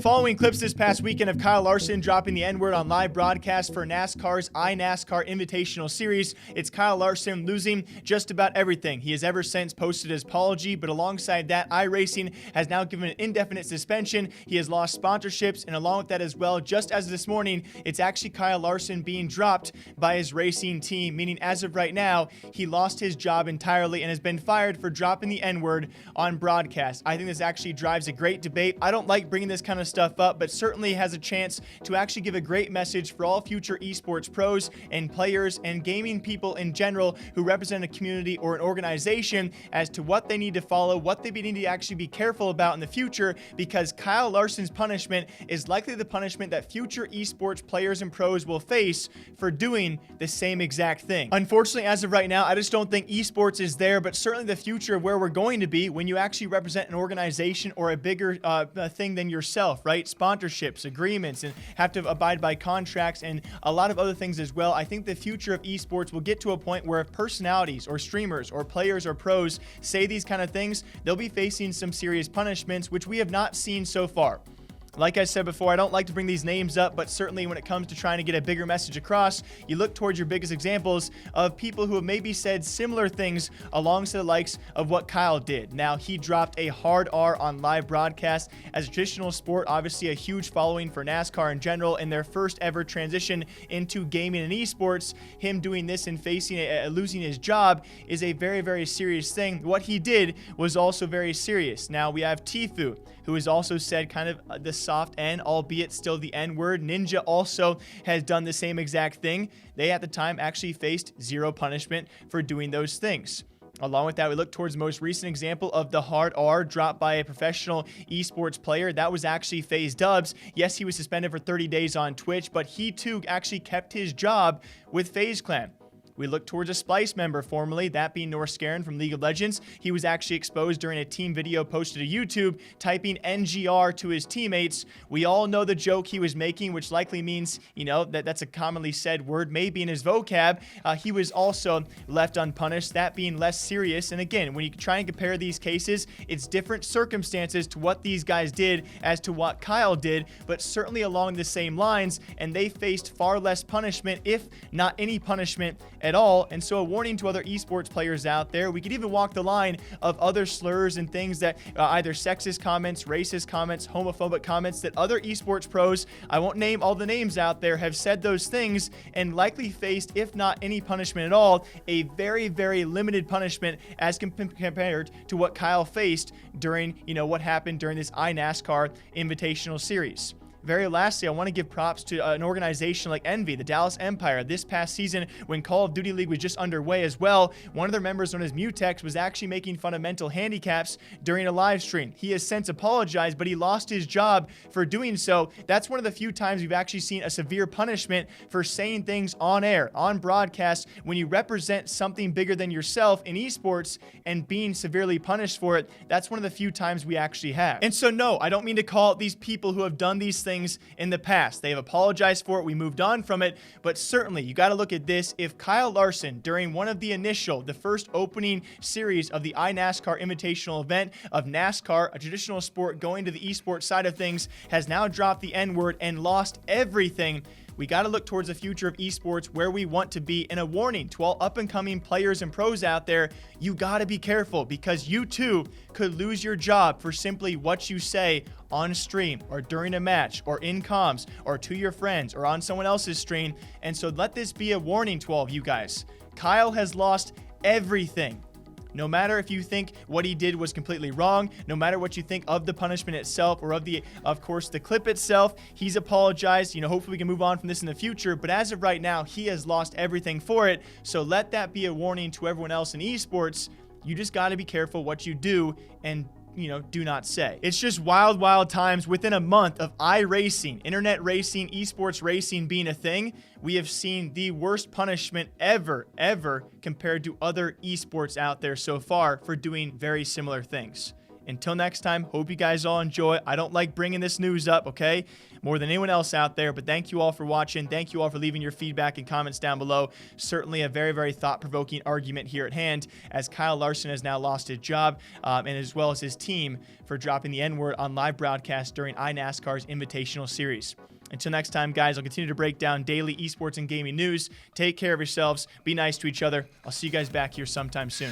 Following clips this past weekend of Kyle Larson dropping the N-word on live broadcast for NASCAR's iNASCAR Invitational Series, it's Kyle Larson losing just about everything. He has ever since posted his apology, but alongside that, iRacing has now given an indefinite suspension. He has lost sponsorships, and along with that as well, just as this morning, it's actually Kyle Larson being dropped by his racing team, meaning as of right now, he lost his job entirely and has been fired for dropping the N-word on broadcast. I think this actually drives a great debate. I don't like bringing this kind of stuff up, but certainly has a chance to actually give a great message for all future esports pros and players and gaming people in general who represent a community or an organization as to what they need to follow, what they need to actually be careful about in the future, because Kyle Larson's punishment is likely the punishment that future esports players and pros will face for doing the same exact thing. Unfortunately, as of right now, I just don't think esports is there, but certainly the future of where we're going to be when you actually represent an organization or a bigger thing than yourself, right? Sponsorships, agreements, and have to abide by contracts and a lot of other things as well. I think the future of esports will get to a point where if personalities or streamers or players or pros say these kind of things, they'll be facing some serious punishments, which we have not seen so far. Like I said before, I don't like to bring these names up, but certainly when it comes to trying to get a bigger message across, you look towards your biggest examples of people who have maybe said similar things alongside the likes of what Kyle did. Now, he dropped a hard R on live broadcast. As a traditional sport, obviously a huge following for NASCAR in general, in their first ever transition into gaming and esports, him doing this and facing losing his job is a very, very serious thing. What he did was also very serious. Now, we have Tfue, who has also said kind of the soft N, albeit still the N word. Ninja also has done the same exact thing. They at the time actually faced zero punishment for doing those things. Along with that, we look towards the most recent example of the hard R dropped by a professional esports player. That was actually FaZe Dubs. Yes, he was suspended for 30 days on Twitch, but he too actually kept his job with FaZe Clan. We look towards a Splice member formerly, that being Norskaren from League of Legends. He was actually exposed during a team video posted to YouTube, typing NGR to his teammates. We all know the joke he was making, which likely means, that's a commonly said word, maybe in his vocab. He was also left unpunished, that being less serious. And again, when you try and compare these cases, it's different circumstances to what these guys did as to what Kyle did, but certainly along the same lines, and they faced far less punishment, if not any punishment at all. And so a warning to other esports players out there, we could even walk the line of other slurs and things that either sexist comments, racist comments, homophobic comments that other esports pros, I won't name all the names out there, have said those things and likely faced, if not any punishment at all, a very, very limited punishment as compared to what Kyle faced during, what happened during this iNASCAR Invitational Series. Very lastly, I want to give props to an organization like Envy, the Dallas Empire. This past season, when Call of Duty League was just underway as well, one of their members, known as Mutex, was actually making fun of mental handicaps during a live stream. He has since apologized, but he lost his job for doing so. That's one of the few times we've actually seen a severe punishment for saying things on air, on broadcast, when you represent something bigger than yourself in esports and being severely punished for it. That's one of the few times we actually have. And so no, I don't mean to call out these people who have done these things in the past. They have apologized for it. We moved on from it, but certainly you got to look at this. If Kyle Larson, during one of the first opening series of the iNASCAR Invitational event of NASCAR, a traditional sport going to the esports side of things, has now dropped the N-word and lost everything, we got to look towards the future of esports, where we want to be. And a warning to all up-and-coming players and pros out there, you got to be careful, because you too could lose your job for simply what you say on stream or during a match or in comms or to your friends or on someone else's stream. And so let this be a warning to all of you guys. Kyle has lost everything. No matter if you think what he did was completely wrong, no matter what you think of the punishment itself or of course, the clip itself, he's apologized. Hopefully we can move on from this in the future. But as of right now, he has lost everything for it. So let that be a warning to everyone else in esports. You just got to be careful what you do and do not say. It's just wild, wild times. Within a month of iRacing, internet racing, esports racing being a thing, we have seen the worst punishment ever compared to other esports out there so far for doing very similar things. Until next time, hope you guys all enjoy. I don't like bringing this news up, okay, more than anyone else out there, but thank you all for watching. Thank you all for leaving your feedback and comments down below. Certainly a very, very thought-provoking argument here at hand, as Kyle Larson has now lost his job, and as well as his team for dropping the N-word on live broadcast during iNASCAR's Invitational Series. Until next time, guys, I'll continue to break down daily esports and gaming news. Take care of yourselves. Be nice to each other. I'll see you guys back here sometime soon.